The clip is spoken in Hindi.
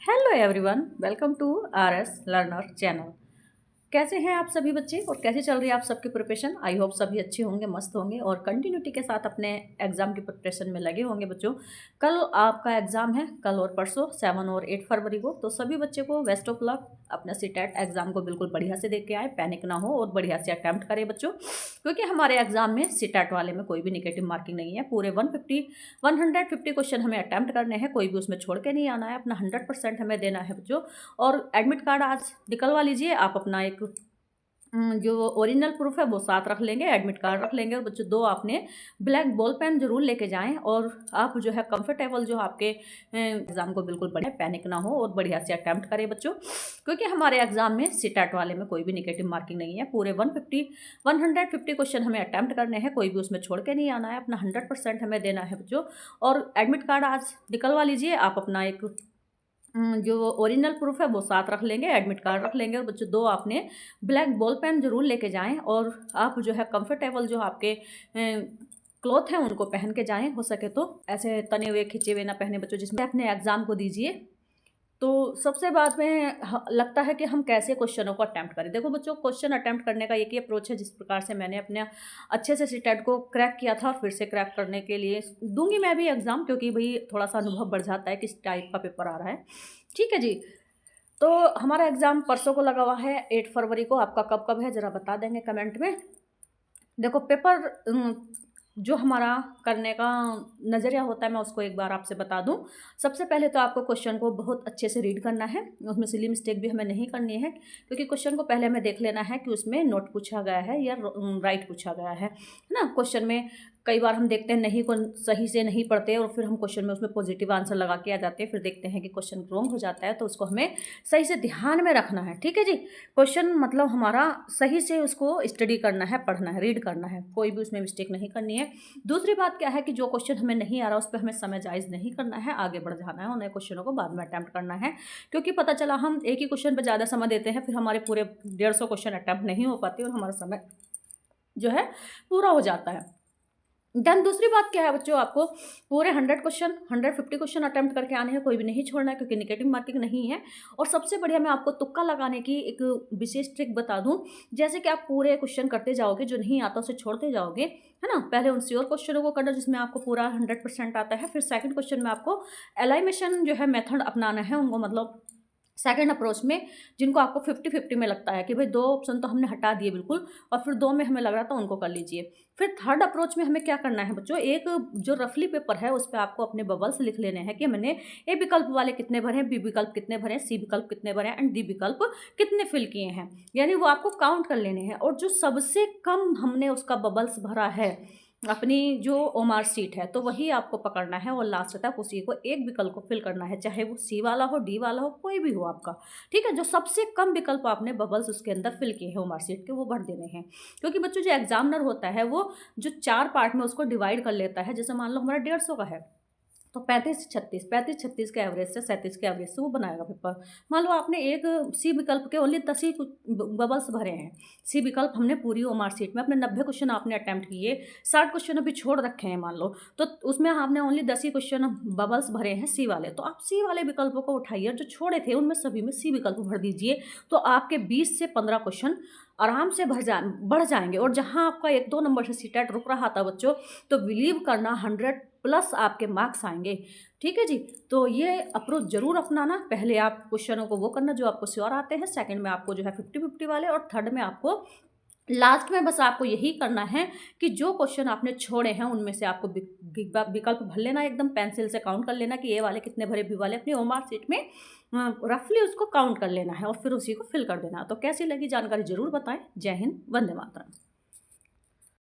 Hello everyone, welcome to RS learner channel. कैसे हैं आप सभी बच्चे और कैसे चल रही है आप सबकी प्रिपरेशन। आई होप सभी अच्छे होंगे, मस्त होंगे और कंटिन्यूटी के साथ अपने एग्ज़ाम की प्रिपरेशन में लगे होंगे बच्चों। कल आपका एग्ज़ाम है, कल और परसों 7 और 8 फरवरी को। तो सभी बच्चे को बेस्ट ऑफ लक। अपना सीटेट एग्ज़ाम को बिल्कुल बढ़िया से देख के आए, पैनिक ना हो और बढ़िया से अटैम्प्ट करें बच्चों, क्योंकि हमारे एग्ज़ाम में सीटेट वाले में कोई भी निगेटिव मार्किंग नहीं है। पूरे 150 क्वेश्चन हमें अटैम्प्ट करने हैं, कोई भी उसमें छोड़ के नहीं आना है। अपना 100% हमें देना है बच्चों। और एडमिट कार्ड आज निकलवा लीजिए आप अपना। एक जो ओरिजिनल प्रूफ है वो साथ रख लेंगे, एडमिट कार्ड रख लेंगे। और बच्चों दो आपने ब्लैक बॉल पेन जरूर लेके जाएं और आप जो है कंफर्टेबल जो आपके एग्ज़ाम को बिल्कुल बढ़िया पैनिक ना हो और बढ़िया से अटैम्प्ट करें बच्चों, क्योंकि हमारे एग्ज़ाम में सीटेट वाले में कोई भी निगेटिव मार्किंग नहीं है। पूरे 150 क्वेश्चन हमें अटैम्प्ट करने हैं, कोई भी उसमें छोड़ के नहीं आना है। अपना 100% हमें देना है बच्चों। और एडमिट कार्ड आज निकलवा लीजिए आप अपना। एक जो ओरिजिनल प्रूफ है वो साथ रख लेंगे, एडमिट कार्ड रख लेंगे। और बच्चों दो आपने ब्लैक बॉल पेन जरूर लेके जाएं और आप जो है कंफर्टेबल जो आपके क्लॉथ हैं उनको पहन के जाएं। हो सके तो ऐसे तने हुए खिंचे हुए ना पहने बच्चों, जिसमें अपने एग्ज़ाम को दीजिए। तो सबसे बाद में लगता है कि हम कैसे क्वेश्चनों को अटैम्प्ट करें। देखो बच्चों, क्वेश्चन अटैम्प्ट करने का एक ही अप्रोच है, जिस प्रकार से मैंने अपने अच्छे से सीटेट को क्रैक किया था। फिर से क्रैक करने के लिए दूंगी मैं भी एग्ज़ाम, क्योंकि भाई थोड़ा सा अनुभव बढ़ जाता है किस टाइप का पेपर आ रहा है। ठीक है जी। तो हमारा एग्ज़ाम परसों को लगा हुआ है 8 फरवरी को। आपका कब कब है ज़रा बता देंगे कमेंट में। देखो पेपर जो हमारा करने का नज़रिया होता है, मैं उसको एक बार आपसे बता दूं। सबसे पहले तो आपको क्वेश्चन को बहुत अच्छे से रीड करना है, उसमें सिली मिस्टेक भी हमें नहीं करनी है, क्योंकि क्वेश्चन को पहले हमें देख लेना है कि उसमें नोट पूछा गया है या राइट पूछा गया है ना। क्वेश्चन में कई बार हम देखते हैं नहीं को सही से नहीं पढ़ते और फिर हम क्वेश्चन में उसमें पॉजिटिव आंसर लगा के आ जाते हैं, फिर देखते हैं कि क्वेश्चन रॉन्ग हो जाता है। तो उसको हमें सही से ध्यान में रखना है। ठीक है जी। क्वेश्चन मतलब हमारा सही से उसको स्टडी करना है, पढ़ना है, रीड करना है, कोई भी उसमें मिस्टेक नहीं करनी है। दूसरी बात क्या है कि जो क्वेश्चन हमें नहीं आ रहा उस पर हमें समय जायज़ नहीं करना है, आगे बढ़ जाना है, उन्हें क्वेश्चनों को बाद में अटैम्प्ट करना है। क्योंकि पता चला हम एक ही क्वेश्चन पर ज़्यादा समय देते हैं, फिर हमारे पूरे 150 क्वेश्चन अटैम्प्ट नहीं हो पाते और हमारा समय जो है पूरा हो जाता है। देन दूसरी बात क्या है बच्चों, आपको पूरे 150 क्वेश्चन अटैम्प्ट करके आने हैं, कोई भी नहीं छोड़ना है, क्योंकि निगेटिव मार्किंग नहीं है। और सबसे बढ़िया मैं आपको तुक्का लगाने की एक विशेष ट्रिक बता दूं। जैसे कि आप पूरे क्वेश्चन करते जाओगे, जो नहीं आता उसे छोड़ते जाओगे, है ना। पहले उन श्योर क्वेश्चनों को करना जिसमें आपको पूरा 100% आता है। फिर सेकंड क्वेश्चन में आपको एलाइमेशन जो है मेथड अपनाना है उनको, मतलब सेकंड अप्रोच में जिनको आपको 50-50 में लगता है कि भाई दो ऑप्शन तो हमने हटा दिए बिल्कुल, और फिर दो में हमें लग रहा था उनको कर लीजिए। फिर थर्ड अप्रोच में हमें क्या करना है बच्चों, एक जो रफली पेपर है उस पर आपको अपने बबल्स लिख लेने हैं कि मैंने ए विकल्प वाले कितने भरे हैं, बी विकल्प कितने भरे हैं, सी विकल्प कितने भरे हैं एंड डी विकल्प कितने फिल किए हैं। यानी वो आपको काउंट कर लेने हैं। और जो सबसे कम हमने उसका बबल्स भरा है अपनी जो ओमार सीट है, तो वही आपको पकड़ना है और लास्ट तक उसी को एक विकल्प को फिल करना है, चाहे वो सी वाला हो, डी वाला हो, कोई भी हो आपका। ठीक है। जो सबसे कम विकल्प आपने बबल्स उसके अंदर फिल किए हैं ओमार सीट के, वो भर देने हैं। क्योंकि बच्चों जो एग्जामिनर होता है वो जो 4 पार्ट में उसको डिवाइड कर लेता है। जैसे मान लो हमारा 150 का है, तो 35-36 के एवरेज से 37 के एवरेज से वो बनाएगा पेपर। मान लो आपने एक सी विकल्प के ओनली 10 ही बबल्स भरे हैं। सी विकल्प हमने पूरी ओमार सीट में अपने 90 क्वेश्चन आपने अटैम्प्ट किए, 60 क्वेश्चन अभी छोड़ रखे हैं मान लो, तो उसमें आपने ओनली 10 ही क्वेश्चन बबल्स भरे हैं सी वाले। तो आप सी वाले विकल्पों को उठाइए, जो छोड़े थे उनमें सभी में सी विकल्प भर दीजिए। तो आपके 20 से 15 क्वेश्चन आराम से बढ़ जाएंगे। और जहाँ आपका 1-2 नंबर से सीटेट रुक रहा था बच्चों, तो बिलीव करना 100+ आपके मार्क्स आएंगे। ठीक है जी। तो ये अप्रोच जरूर अपनाना। पहले आप क्वेश्चनों को वो करना जो आपको श्योर आते हैं, सेकंड में आपको जो है 50-50 वाले, और थर्ड में आपको लास्ट में बस आपको यही करना है कि जो क्वेश्चन आपने छोड़े हैं उनमें से आपको विकल्प भर लेना, एकदम पेंसिल से काउंट कर लेना कि ए वाले कितने भरे, बी वाले, अपनी ओमार सीट में रफली उसको काउंट कर लेना है और फिर उसी को फिल कर देना। तो कैसी लगी जानकारी जरूर बताएं। जय हिंद, वंदे मातरम।